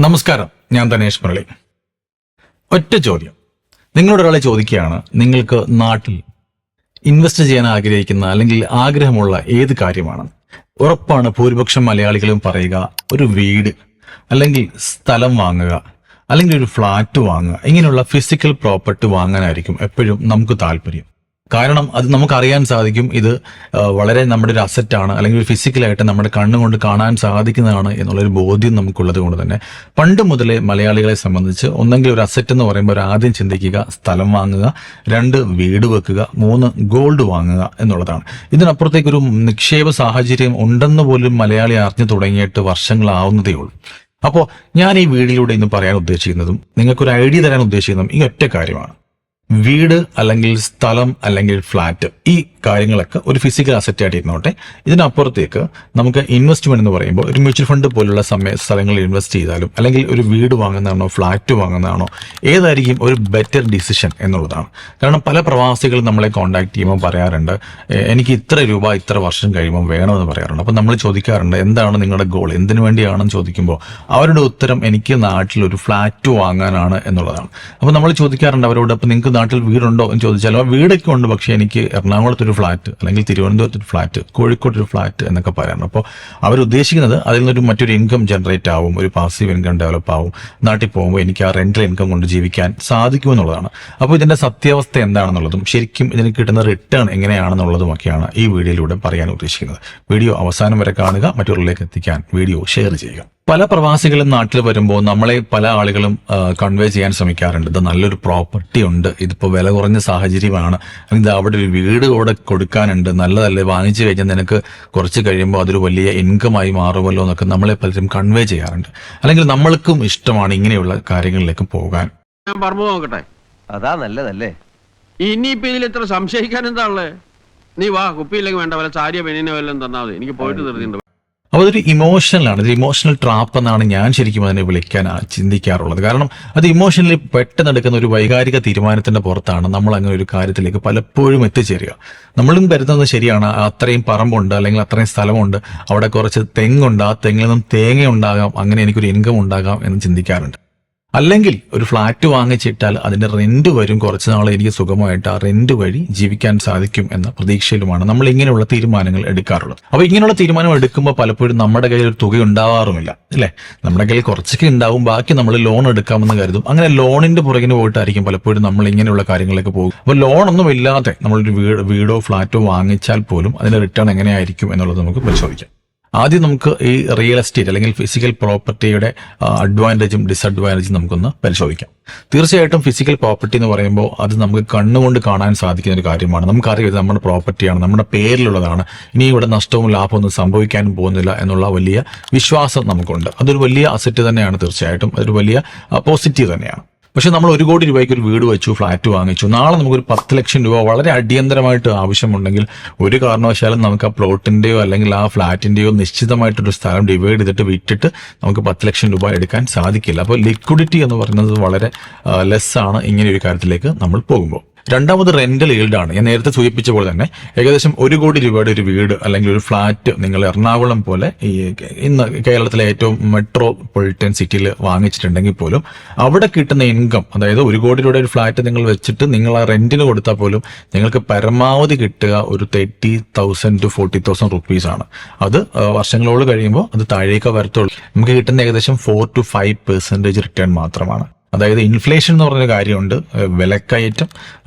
നമസ്കാരം, ഞാൻ ധനേഷ് മുരളി. ഒറ്റ ചോദ്യം. നിങ്ങളോട് ഒരാളെ ചോദിക്കുകയാണ്, നിങ്ങൾക്ക് നാട്ടിൽ ഇൻവെസ്റ്റ് ചെയ്യാൻ ആഗ്രഹിക്കുന്ന അല്ലെങ്കിൽ ആഗ്രഹമുള്ള ഏത് കാര്യമാണ്? ഉറപ്പാണ് ഭൂരിപക്ഷം മലയാളികളും പറയുക ഒരു വീട്, അല്ലെങ്കിൽ സ്ഥലം വാങ്ങുക, അല്ലെങ്കിൽ ഒരു ഫ്ലാറ്റ് വാങ്ങുക. ഇങ്ങനെയുള്ള ഫിസിക്കൽ പ്രോപ്പർട്ടി വാങ്ങാനായിരിക്കും എപ്പോഴും നമുക്ക് താല്പര്യം. കാരണം അത് നമുക്കറിയാൻ സാധിക്കും, ഇത് വളരെ നമ്മുടെ ഒരു അസറ്റാണ്, അല്ലെങ്കിൽ ഫിസിക്കലായിട്ട് നമ്മുടെ കണ്ണുകൊണ്ട് കാണാൻ സാധിക്കുന്നതാണ് എന്നുള്ളൊരു ബോധ്യം നമുക്കുള്ളത് കൊണ്ട് തന്നെ പണ്ട് മുതലേ മലയാളികളെ സംബന്ധിച്ച് ഒന്നെങ്കിൽ ഒരു അസറ്റ് എന്ന് പറയുമ്പോൾ ഒരു ആദ്യം ചിന്തിക്കുക സ്ഥലം വാങ്ങുക, 2 വീട് വെക്കുക, 3 ഗോൾഡ് വാങ്ങുക എന്നുള്ളതാണ്. ഇതിനപ്പുറത്തേക്കൊരു നിക്ഷേപ സാഹചര്യം ഉണ്ടെന്ന് പോലും മലയാളി അറിഞ്ഞു തുടങ്ങിയിട്ട് വർഷങ്ങളാവുന്നതേ ഉള്ളൂ. അപ്പോൾ ഞാൻ ഈ വീഡിയോയിലൂടെ ഇന്ന് പറയാൻ ഉദ്ദേശിക്കുന്നതും നിങ്ങൾക്കൊരു ഐഡിയ തരാൻ ഉദ്ദേശിക്കുന്നതും ഈ ഒറ്റ കാര്യമാണ്. വീട് അല്ലെങ്കിൽ സ്ഥലം അല്ലെങ്കിൽ ഫ്ലാറ്റ്, ഈ കാര്യങ്ങളൊക്കെ ഒരു ഫിസിക്കൽ അസറ്റ് ആയിട്ട് ഇരുന്നോട്ടെ. ഇതിനപ്പുറത്തേക്ക് നമുക്ക് ഇൻവെസ്റ്റ്മെന്റ് എന്ന് പറയുമ്പോൾ ഒരു മ്യൂച്വൽ ഫണ്ട് പോലുള്ള സ്ഥലങ്ങളിൽ ഇൻവെസ്റ്റ് ചെയ്താലും, അല്ലെങ്കിൽ ഒരു വീട് വാങ്ങുന്നതാണോ ഫ്ലാറ്റ് വാങ്ങുന്നതാണോ, ഏതായിരിക്കും ഒരു ബെറ്റർ ഡിസിഷൻ എന്നുള്ളതാണ്. കാരണം പല പ്രവാസികളും നമ്മളെ കോൺടാക്ട് ചെയ്യുമ്പോൾ പറയാറുണ്ട്, എനിക്ക് ഇത്ര രൂപ ഇത്ര വർഷം കഴിയുമ്പോൾ വേണമെന്ന് പറയാറുണ്ട്. അപ്പം നമ്മൾ ചോദിക്കാറുണ്ട്, എന്താണ് നിങ്ങളുടെ ഗോൾ, എന്തിനു വേണ്ടിയാണെന്ന് ചോദിക്കുമ്പോൾ അവരുടെ ഉത്തരം എനിക്ക് നാട്ടിൽ ഒരു ഫ്ലാറ്റ് വാങ്ങാനാണ് എന്നുള്ളതാണ്. അപ്പോൾ നമ്മൾ ചോദിക്കാറുണ്ട് അവരോട്, അപ്പം നിങ്ങൾക്ക് നാട്ടിൽ വീടുണ്ടോ എന്ന് ചോദിച്ചാൽ വീടൊക്കെ ഉണ്ട്, പക്ഷേ എനിക്ക് എറണാകുളത്തൊരു ഫ്ലാറ്റ്, അല്ലെങ്കിൽ തിരുവനന്തപുരത്തൊരു ഫ്ലാറ്റ്, കോഴിക്കോട്ടൊരു ഫ്ലാറ്റ് എന്നൊക്കെ പറയാറുണ്ട്. അപ്പോൾ അവരുദ്ദേശിക്കുന്നത് അതിൽ നിന്നൊരു മറ്റൊരു ഇൻകം ജനറേറ്റ് ആവും, ഒരു പാസീവ് ഇൻകം ഡെവലപ്പ് ആവും, നാട്ടിൽ പോകുമ്പോൾ എനിക്ക് ആ റെന്റൽ ഇൻകം കൊണ്ട് ജീവിക്കാൻ സാധിക്കുമെന്നുള്ളതാണ്. അപ്പോൾ ഇതിന്റെ സത്യാവസ്ഥ എന്താണെന്നുള്ളതും ശരിക്കും ഇതിന് കിട്ടുന്ന റിട്ടേൺ എങ്ങനെയാണെന്നുള്ളതുമൊക്കെയാണ് ഈ വീഡിയോയിലൂടെ പറയാൻ ഉദ്ദേശിക്കുന്നത്. വീഡിയോ അവസാനം വരെ കാണുക, മറ്റുള്ളവരിലേക്ക് എത്തിക്കാൻ വീഡിയോ ഷെയർ ചെയ്യുക. പല പ്രവാസികളും നാട്ടിൽ വരുമ്പോൾ നമ്മളെ പല ആളുകളും കൺവേ ചെയ്യാൻ ശ്രമിക്കാറുണ്ട്, ഇത് നല്ലൊരു പ്രോപ്പർട്ടി ഉണ്ട്, ഇതിപ്പോൾ വില കുറഞ്ഞ സാഹചര്യമാണ്, ഇത് അവിടെ ഒരു വീട് കൂടെ കൊടുക്കാനുണ്ട്, നല്ലതല്ലേ, വാങ്ങിച്ചു കഴിഞ്ഞാൽ നിനക്ക് കുറച്ച് കഴിയുമ്പോൾ അതൊരു വലിയ ഇൻകമായി മാറുമല്ലോ എന്നൊക്കെ നമ്മളെ പലരും കൺവേ ചെയ്യാറുണ്ട്. അല്ലെങ്കിൽ നമ്മൾക്കും ഇഷ്ടമാണ് ഇങ്ങനെയുള്ള കാര്യങ്ങളിലേക്ക് പോകാൻ. ഞാൻ പറഞ്ഞു നോക്കട്ടെ, അതാ നല്ലതല്ലേ. ഇനിയിപ്പോ ഇതിൽ എത്ര സംശയിക്കാൻ എന്താണല്ലേ? നീ വാ, കുപ്പിയിലേക്ക് വേണ്ട വല്ല ചാരിയ പെണ്ണിനെ വല്ലതും തന്നാൽ മതി, എനിക്ക് പോയിട്ട് തീർത്തിട്ടുണ്ട്. അപ്പോൾ അതൊരു ഇമോഷണലാണ്, ഒരു ഇമോഷണൽ ട്രാപ്പ് എന്നാണ് ഞാൻ ശരിക്കും അതിനെ വിളിക്കാൻ ചിന്തിക്കാറുള്ളത്. കാരണം അത് ഇമോഷണലി പെട്ടെന്ന് എടുക്കുന്ന ഒരു വൈകാരിക തീരുമാനത്തിന്റെ പുറത്താണ് നമ്മൾ അങ്ങനെ ഒരു കാര്യത്തിലേക്ക് പലപ്പോഴും എത്തിച്ചേരുക. നമ്മളും കരുതുന്നത് ശരിയാണ്, അത്രയും പറമ്പുണ്ട് അല്ലെങ്കിൽ അത്രയും സ്ഥലമുണ്ട്, അവിടെ കുറച്ച് തെങ്ങുണ്ട്, ആ തെങ്ങിൽ നിന്നും തേങ്ങ ഉണ്ടാകാം, അങ്ങനെ എനിക്കൊരു ഇൻകം ഉണ്ടാകാം എന്ന് ചിന്തിക്കാറുണ്ട്. അല്ലെങ്കിൽ ഒരു ഫ്ലാറ്റ് വാങ്ങിച്ചിട്ടാൽ അതിന്റെ റെന്റ് വരും, കുറച്ച് നാൾ എനിക്ക് സുഖമായിട്ട് ആ റെന്റ് വഴി ജീവിക്കാൻ സാധിക്കും എന്ന പ്രതീക്ഷയിലുമാണ് നമ്മൾ ഇങ്ങനെയുള്ള തീരുമാനങ്ങൾ എടുക്കാറുള്ളത്. അപ്പൊ ഇങ്ങനെയുള്ള തീരുമാനം എടുക്കുമ്പോൾ പലപ്പോഴും നമ്മുടെ കയ്യിൽ ഒരു തുക ഉണ്ടാവാറുമില്ല, അല്ലെ? നമ്മുടെ കയ്യിൽ കുറച്ചൊക്കെ ഉണ്ടാവും, ബാക്കി നമ്മൾ ലോൺ എടുക്കാമെന്ന് കരുതും. അങ്ങനെ ലോണിന്റെ പുറകിന് പോയിട്ടായിരിക്കും പലപ്പോഴും നമ്മൾ ഇങ്ങനെയുള്ള കാര്യങ്ങളിലേക്ക് പോകും. അപ്പോൾ ലോണൊന്നും ഇല്ലാതെ നമ്മളൊരു വീടോ ഫ്ലാറ്റോ വാങ്ങിച്ചാൽ പോലും അതിന്റെ റിട്ടേൺ എങ്ങനെയായിരിക്കും എന്നുള്ളത് നമുക്ക് പരിശോധിക്കാം. ആദ്യം നമുക്ക് ഈ റിയൽ എസ്റ്റേറ്റ് അല്ലെങ്കിൽ ഫിസിക്കൽ പ്രോപ്പർട്ടിയുടെ അഡ്വാൻറ്റേജും ഡിസഡ്വാൻറ്റേജും നമുക്കൊന്ന് പരിശോധിക്കാം. തീർച്ചയായിട്ടും ഫിസിക്കൽ പ്രോപ്പർട്ടി എന്ന് പറയുമ്പോൾ അത് നമുക്ക് കണ്ണുകൊണ്ട് കാണാൻ സാധിക്കുന്ന ഒരു കാര്യമാണ്. നമുക്കറിയാം ഇത് നമ്മുടെ പ്രോപ്പർട്ടിയാണ്, നമ്മുടെ പേരിലുള്ളതാണ്, ഇനി ഇവിടെ നഷ്ടവും ലാഭമൊന്നും സംഭവിക്കാനും പോകുന്നില്ല എന്നുള്ള വലിയ വിശ്വാസം നമുക്കുണ്ട്. അതൊരു വലിയ അസറ്റ് തന്നെയാണ്, തീർച്ചയായിട്ടും അതൊരു വലിയ പോസിറ്റീവ് തന്നെയാണ്. പക്ഷെ നമ്മൾ 1 കോടി രൂപയ്ക്ക് ഒരു വീട് വെച്ചു, ഫ്ലാറ്റ് വാങ്ങിച്ചു, നാളെ നമുക്കൊരു 10 ലക്ഷം രൂപ വളരെ അടിയന്തരമായിട്ട് ആവശ്യമുണ്ടെങ്കിൽ ഒരു കാരണവശാലും നമുക്ക് ആ പ്ലോട്ടിന്റെയോ അല്ലെങ്കിൽ ആ ഫ്ലാറ്റിന്റെയോ നിശ്ചിതമായിട്ടൊരു സ്ഥലം ഡിവൈഡ് ചെയ്തിട്ട് വിറ്റിട്ട് നമുക്ക് 10 ലക്ഷം രൂപ എടുക്കാൻ സാധിക്കില്ല. അപ്പോൾ ലിക്വിഡിറ്റി എന്ന് പറയുന്നത് വളരെ ലെസ് ആണ് ഇങ്ങനെ ഒരു കാര്യത്തിലേക്ക് നമ്മൾ പോകുമ്പോൾ. രണ്ടാമത് റെന്റൽ ഈൽഡാണ്. ഞാൻ നേരത്തെ സൂചിപ്പിച്ച പോലെ തന്നെ ഏകദേശം 1 കോടി രൂപയുടെ ഒരു വീട് അല്ലെങ്കിൽ ഒരു ഫ്ലാറ്റ് നിങ്ങൾ എറണാകുളം പോലെ ഈ ഇന്ന് കേരളത്തിലെ ഏറ്റവും മെട്രോപൊളിറ്റൻ സിറ്റിയിൽ വാങ്ങിച്ചിട്ടുണ്ടെങ്കിൽ പോലും അവിടെ കിട്ടുന്ന ഇൻകം, അതായത് 1 കോടി രൂപയുടെ ഒരു ഫ്ലാറ്റ് നിങ്ങൾ വെച്ചിട്ട് നിങ്ങൾ ആ റെന്റിന് കൊടുത്താൽ പോലും നിങ്ങൾക്ക് പരമാവധി കിട്ടുക ഒരു 30,000 to 40,000 റുപ്പീസാണ്. അത് വർഷങ്ങളോട് കഴിയുമ്പോൾ അത് താഴേക്ക് വരത്തുള്ളൂ. നമുക്ക് കിട്ടുന്ന ഏകദേശം 4 to 5% റിട്ടേൺ മാത്രമാണ്. അതായത് ഇൻഫ്ലേഷൻ എന്ന് പറഞ്ഞൊരു കാര്യമുണ്ട്, വിലക്കയറ്റം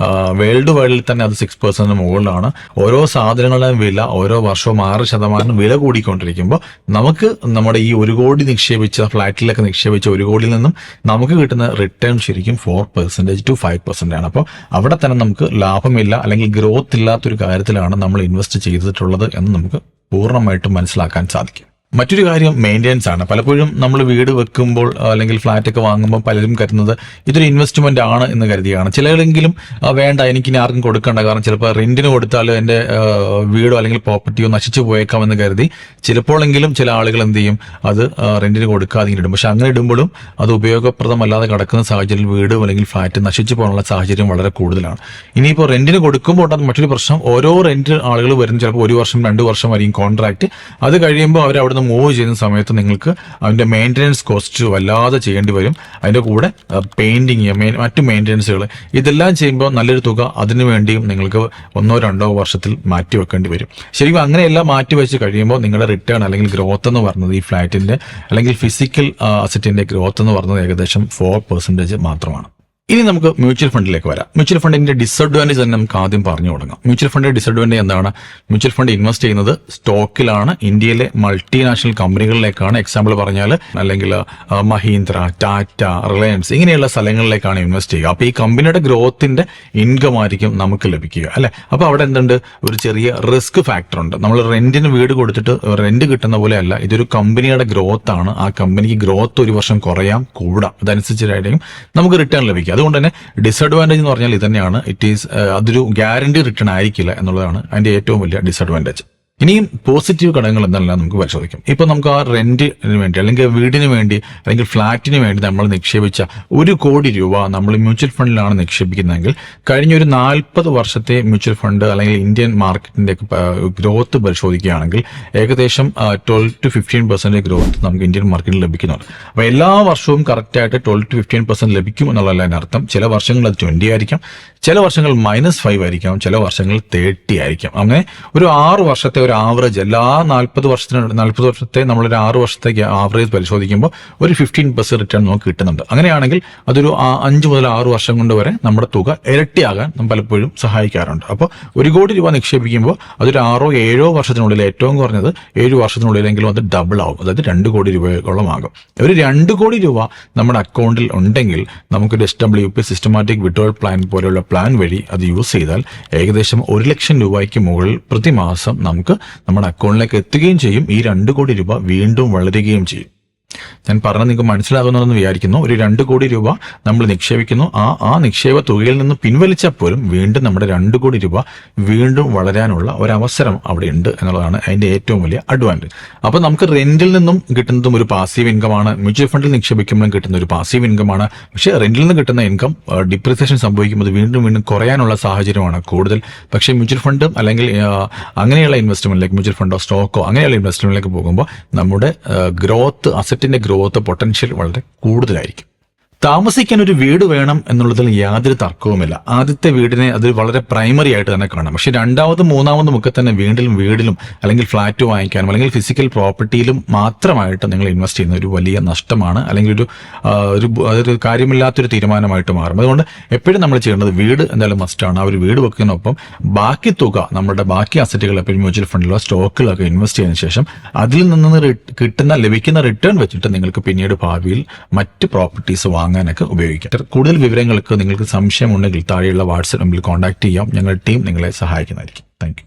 വേൾഡ് വൈഡിൽ തന്നെ അത് 6% മുകളിലാണ്. ഓരോ സാധനങ്ങളുടെയും വില ഓരോ വർഷവും 6% വില കൂടിക്കൊണ്ടിരിക്കുമ്പോൾ നമുക്ക് നമ്മുടെ ഈ 1 കോടി നിക്ഷേപിച്ച ഫ്ലാറ്റിലൊക്കെ നിക്ഷേപിച്ച 1 കോടിയിൽ നിന്നും നമുക്ക് കിട്ടുന്ന റിട്ടേൺ ശരിക്കും 4% to 5% ആണ്. അപ്പോൾ അവിടെ തന്നെ നമുക്ക് ലാഭമില്ല അല്ലെങ്കിൽ ഗ്രോത്ത് ഇല്ലാത്തൊരു കാര്യത്തിലാണ് നമ്മൾ ഇൻവെസ്റ്റ് ചെയ്തിട്ടുള്ളത് എന്ന് നമുക്ക് പൂർണ്ണമായിട്ടും മനസ്സിലാക്കാൻ സാധിക്കും. മറ്റൊരു കാര്യം മെയിൻ്റെനൻസ് ആണ്. പലപ്പോഴും നമ്മൾ വീട് വെക്കുമ്പോൾ അല്ലെങ്കിൽ ഫ്ലാറ്റ് ഒക്കെ വാങ്ങുമ്പോൾ പലരും കരുതുന്നത് ഇതൊരു ഇൻവെസ്റ്റ്മെന്റ് ആണ് എന്ന് കരുതിയാണ്. ചിലരെങ്കിലും വേണ്ട, എനിക്കിനി ആർക്കും കൊടുക്കണ്ട, കാരണം ചിലപ്പോൾ റെന്റിന് കൊടുത്താൽ എൻ്റെ വീടോ അല്ലെങ്കിൽ പ്രോപ്പർട്ടിയോ നശിച്ചു പോയേക്കാമെന്ന് കരുതി ചിലപ്പോഴെങ്കിലും ചില ആളുകൾ എന്ത് ചെയ്യും, അത് റെന്റിന് കൊടുക്കാതെ ഇടും. പക്ഷെ അങ്ങനെ ഇടുമ്പോഴും അത് ഉപയോഗപ്രദമല്ലാതെ കിടക്കുന്ന സാഹചര്യത്തിൽ വീട് അല്ലെങ്കിൽ ഫ്ലാറ്റ് നശിച്ചു പോകാനുള്ള സാഹചര്യം വളരെ കൂടുതലാണ്. ഇനിയിപ്പോൾ റെന്റിന് കൊടുക്കുമ്പോൾ അത് മറ്റൊരു പ്രശ്നം, ഓരോ റെന്റ് ആളുകൾ വരുന്ന ചിലപ്പോൾ 1 വർഷം 2 വർഷം ആയിരിക്കും കോൺട്രാക്ട്. അത് കഴിയുമ്പോൾ അവർ അവിടെ മൂവ് ചെയ്യുന്ന സമയത്ത് നിങ്ങൾക്ക് അതിന്റെ മെയിൻ്റനൻസ് കോസ്റ്റ് വല്ലാതെ ചെയ്യേണ്ടി വരും. അതിന്റെ കൂടെ പെയിന്റിങ്, മറ്റു മെയിൻ്റനൻസുകൾ, ഇതെല്ലാം ചെയ്യുമ്പോൾ നല്ലൊരു തുക അതിനു വേണ്ടിയും നിങ്ങൾക്ക് 1-2 വർഷത്തിൽ മാറ്റി വെക്കേണ്ടി വരും. ശരിക്കും അങ്ങനെയെല്ലാം മാറ്റി വെച്ച് കഴിയുമ്പോൾ നിങ്ങളുടെ റിട്ടേൺ അല്ലെങ്കിൽ ഗ്രോത്ത് എന്ന് പറയുന്നത് ഈ ഫ്ലാറ്റിന്റെ അല്ലെങ്കിൽ ഫിസിക്കൽ അസറ്റിന്റെ ഗ്രോത്ത് എന്ന് പറയുന്നത് ഏകദേശം 4% മാത്രമാണ്. ഇനി നമുക്ക് മ്യൂച്വൽ ഫണ്ടിലേക്ക് വരാം. മ്യൂച്വൽ ഫണ്ടിന്റെ ഡിസഡ്വാൻറ്റേജ് തന്നെ നമുക്ക് ആദ്യം പറഞ്ഞു തുടങ്ങാം. മ്യൂച്വൽ ഫണ്ടിന്റെ ഡിസഡ്വാൻറ്റേജ് എന്താണ്? മ്യൂച്വൽ ഫണ്ട് ഇൻവെസ്റ്റ് ചെയ്യുന്നത് സ്റ്റോക്കിലാണ്, ഇന്ത്യയിലെ മൾട്ടിനാഷണൽ കമ്പനികളിലേക്കാണ്. എക്സാമ്പിൾ പറഞ്ഞാൽ അല്ലെങ്കിൽ മഹീന്ദ്ര, ടാറ്റ, റിലയൻസ് ഇങ്ങനെയുള്ള സ്ഥലങ്ങളിലേക്കാണ് ഇൻവെസ്റ്റ് ചെയ്യുക. അപ്പോൾ ഈ കമ്പനിയുടെ ഗ്രോത്തിന്റെ ഇൻകം ആയിരിക്കും നമുക്ക് ലഭിക്കുക, അല്ലെ? അപ്പോൾ അവിടെ എന്തുണ്ട്? ഒരു ചെറിയ റിസ്ക് ഫാക്ടർ ഉണ്ട്. നമ്മൾ റെന്റിന് വീട് കൊടുത്തിട്ട് റെന്റ് കിട്ടുന്ന പോലെ അല്ല, ഇതൊരു കമ്പനിയുടെ ഗ്രോത്ത് ആണ്. ആ കമ്പനിക്ക് ഗ്രോത്ത് ഒരു വർഷം കുറയാം, കൂടാം, അതനുസരിച്ചായിരിക്കും നമുക്ക് റിട്ടേൺ ലഭിക്കുക. അതുകൊണ്ട് തന്നെ ഡിസഡ്വാൻറ്റേജ് എന്ന് പറഞ്ഞാൽ ഇത് തന്നെയാണ്. അതൊരു ഗ്യാരണ്ടി റിട്ടേൺ ആയിരിക്കില്ല എന്നുള്ളതാണ് അതിന്റെ ഏറ്റവും വലിയ ഡിസഡ്വാൻറ്റേജ്. ഇനിയും പോസിറ്റീവ് ഘടകങ്ങൾ എന്തെല്ലാം നമുക്ക് പരിശോധിക്കാം. ഇപ്പൊ നമുക്ക് ആ റെന്റിന് വേണ്ടി അല്ലെങ്കിൽ വീടിന് വേണ്ടി അല്ലെങ്കിൽ ഫ്ലാറ്റിന് വേണ്ടി നമ്മൾ നിക്ഷേപിച്ച 1 കോടി രൂപ നമ്മൾ മ്യൂച്വൽ ഫണ്ടിലാണ് നിക്ഷേപിക്കുന്നതെങ്കിൽ കഴിഞ്ഞ ഒരു 40 വർഷത്തെ മ്യൂച്വൽ ഫണ്ട് അല്ലെങ്കിൽ ഇന്ത്യൻ മാർക്കറ്റിന്റെ ഗ്രോത്ത് പരിശോധിക്കുകയാണെങ്കിൽ ഏകദേശം 12-15% ഗ്രോത്ത് നമുക്ക് ഇന്ത്യൻ മാർക്കറ്റിൽ ലഭിക്കുന്നുണ്ട്. അപ്പൊ എല്ലാ വർഷവും കറക്റ്റായിട്ട് 12-15% ലഭിക്കും എന്നുള്ളതല്ല അതിനർത്ഥം. ചില വർഷങ്ങൾ അത് 20 ആയിരിക്കാം, ചില വർഷങ്ങൾ -5 ആയിരിക്കാം, ചില വർഷങ്ങൾ 30 ആയിരിക്കാം. അങ്ങനെ ഒരു 6 വർഷത്തെ ഒരു ആവറേജ്, എല്ലാ 40 വർഷത്തെ നമ്മളൊരു 6 വർഷത്തേക്ക് ആവറേജ് പരിശോധിക്കുമ്പോൾ ഒരു 15% റിട്ടേൺ നമുക്ക് കിട്ടുന്നുണ്ട്. അങ്ങനെയാണെങ്കിൽ അതൊരു 5 മുതൽ 6 വർഷം കൊണ്ട് വരെ നമ്മുടെ തുക ഇരട്ടിയാകാൻ പലപ്പോഴും സഹായിക്കാറുണ്ട്. അപ്പോൾ 1 കോടി രൂപ നിക്ഷേപിക്കുമ്പോൾ അതൊരു 6-7 വർഷത്തിനുള്ളിൽ, ഏറ്റവും കുറഞ്ഞത് 7 വർഷത്തിനുള്ളിലെങ്കിലും അത് ഡബിൾ ആവും, അതായത് 2 കോടി രൂപയോളം ആകും. ഒരു 2 കോടി രൂപ നമ്മുടെ അക്കൗണ്ടിൽ ഉണ്ടെങ്കിൽ നമുക്കൊരു SWP സിസ്റ്റമാറ്റിക് വിഡ്രോവൽ പ്ലാൻ പോലെയുള്ള പ്ലാൻ വഴി അത് യൂസ് ചെയ്താൽ ഏകദേശം 1 ലക്ഷം രൂപയ്ക്ക് മുകളിൽ പ്രതിമാസം നമുക്ക് നമ്മുടെ അക്കൗണ്ടിലേക്ക് എത്തുകയും ചെയ്യും. ഈ 2 കോടി രൂപ വീണ്ടും വളരുകയും ചെയ്യും. ഞാൻ പറഞ്ഞത് നിങ്ങൾക്ക് മനസ്സിലാകുന്നതെന്ന് വിചാരിക്കുന്നു. ഒരു 2 കോടി രൂപ നമ്മൾ നിക്ഷേപിക്കുന്നു, ആ നിക്ഷേപ തുകയിൽ നിന്ന് പിൻവലിച്ചാൽ പോലും വീണ്ടും നമ്മുടെ 2 കോടി രൂപ വീണ്ടും വളരാനുള്ള ഒരവസരം അവിടെ ഉണ്ട് എന്നുള്ളതാണ് അതിന്റെ ഏറ്റവും വലിയ അഡ്വാൻറ്റേജ്. അപ്പൊ നമുക്ക് റെന്റിൽ നിന്നും കിട്ടുന്നതും ഒരു പാസീവ് ഇൻകമാണ്, മ്യൂച്വൽ ഫണ്ടിൽ നിക്ഷേപിക്കുമ്പോഴും കിട്ടുന്ന ഒരു പാസീവ് ഇൻകമാണ്. പക്ഷേ റെന്റിൽ നിന്ന് കിട്ടുന്ന ഇൻകം ഡിപ്രിസിയേഷൻ സംഭവിക്കുമ്പോൾ വീണ്ടും കുറയാനുള്ള സാഹചര്യമാണ് കൂടുതൽ. പക്ഷേ മ്യൂച്വൽ ഫണ്ട് അല്ലെങ്കിൽ അങ്ങനെയുള്ള ഇൻവെസ്റ്റ്മെന്റിലേക്ക്, മ്യൂച്വൽ ഫണ്ടോ സ്റ്റോക്കോ അങ്ങനെയുള്ള ഇൻവെസ്റ്റ്മെന്റിലേക്ക് പോകുമ്പോൾ നമ്മുടെ ഗ്രോത്ത്, അസറ്റിന്റെ ഗ്രോത്ത് പൊട്ടൻഷ്യൽ വളരെ കൂടുതലായിരിക്കും. താമസിക്കാൻ ഒരു വീട് വേണം എന്നുള്ളതിൽ യാതൊരു തർക്കവുമില്ല. ആദ്യത്തെ വീടിനെ അത് വളരെ പ്രൈമറി ആയിട്ട് തന്നെ കാണാം. പക്ഷെ 2ാമതും 3ാമതും ഒക്കെ തന്നെ വീടിലും അല്ലെങ്കിൽ ഫ്ലാറ്റ് വാങ്ങിക്കാനും അല്ലെങ്കിൽ ഫിസിക്കൽ പ്രോപ്പർട്ടിയിലും മാത്രമായിട്ട് നിങ്ങൾ ഇൻവെസ്റ്റ് ചെയ്യുന്ന ഒരു വലിയ നഷ്ടമാണ്, അല്ലെങ്കിൽ അതൊരു കാര്യമില്ലാത്തൊരു തീരുമാനമായിട്ട് മാറും. അതുകൊണ്ട് എപ്പോഴും നമ്മൾ ചെയ്യേണ്ടത് വീട് എന്തായാലും മസ്റ്റാണ്. ആ ഒരു വീട് വെക്കുന്നതിനൊപ്പം ബാക്കി തുക, നമ്മുടെ ബാക്കി അസറ്റുകൾ എപ്പോഴും മ്യൂച്വൽ ഫണ്ടിലോ സ്റ്റോക്കിലൊക്കെ ഇൻവെസ്റ്റ് ചെയ്തതിനു ശേഷം അതിൽ നിന്ന് ലഭിക്കുന്ന റിട്ടേൺ വെച്ചിട്ട് നിങ്ങൾക്ക് പിന്നീട് ഭാവിയിൽ മറ്റ് പ്രോപ്പർട്ടീസ് വാങ്ങാനൊക്കെ ഉപയോഗിക്കാം. കൂടുതൽ വിവരങ്ങൾക്ക് നിങ്ങൾക്ക് സംശയമുണ്ടെങ്കിൽ താഴെയുള്ള വാട്സ്ആപ്പ് നമ്പറിൽ കോൺടാക്ട് ചെയ്യാം. ഞങ്ങളുടെ ടീം നിങ്ങളെ സഹായിക്കുന്നതായിരിക്കും. Thank you.